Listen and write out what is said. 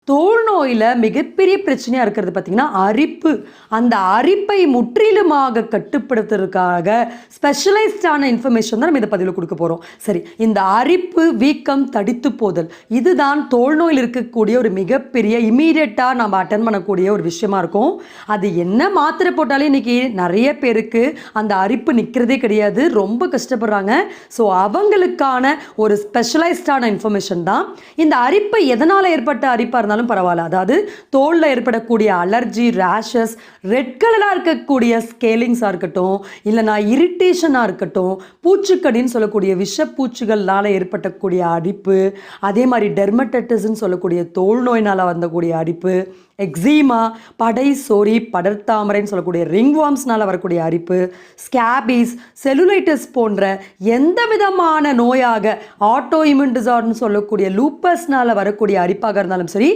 தோல் நோயில மிகப்பெரிய பிரச்சனையா இருக்கிறது பார்த்தீங்கன்னா, அரிப்பு. அந்த அரிப்பை முற்றிலுமாக கட்டுப்படுத்துறதுக்காக ஸ்பெஷலைஸ்டான இன்ஃபர்மேஷன் தான் நம்ம இந்த பதிவுல குடுக்க போறோம். சரி, இந்த அரிப்பு, வீக்கம், தடித்து போதல் இதுதான் தோல் நோயில இருக்கக்கூடிய ஒரு மிகப்பெரிய இம்மீடியட்டா நம்ம அட்டெண்ட் பண்ணக்கூடிய ஒரு விஷயமா இருக்கும். அது என்ன மாத்திரை போட்டாலும் இன்னைக்கு நெறைய பேருக்கு அந்த அரிப்பு நிக்கிறதே கிடையாது. ரொம்ப கஷ்டப்படுறாங்க. ஸோ அவங்களுக்கான ஒரு ஸ்பெஷலைஸ்டான இன்ஃபர்மேஷன் தான். இந்த அரிப்பு எதனால ஏற்பட்ட அரிப்பா இருந்தாலும் பரவாயில்ல. அதாவது தோல்ல ஏற்படக்கூடிய அலர்ஜி, ரேஷஸ், ரெட் கலரா இருக்கக்கூடிய ஸ்கேலிங்ஸா இருக்கட்டும், இல்லைனா இரிட்டேஷனா இருக்கட்டும், பூச்சிக்கடின்னு சொல்லக்கூடிய விஷப்பூச்சிகள்னால ஏற்படக்கூடிய அரிப்பு, அதே மாதிரி டெர்மடைட்டிஸ்ன்னு சொல்லக்கூடிய தோல் நோயினால் வந்தக்கூடிய அரிப்பு, எக்ஸீமா, படை சொறி, படர்தாமரைன்னு சொல்லக்கூடிய ரிங்வார்ம்ஸ்னால வரக்கூடிய அரிப்பு, ஸ்கேபீஸ், செலுலைட்டிஸ் போன்ற எந்த விதமான நோயாக ஆட்டோ இம்யூன் டிசார்டர்னு சொல்லக்கூடிய லூப்பஸ்னால வரக்கூடிய அரிப்பாக இருந்தாலும் சரி,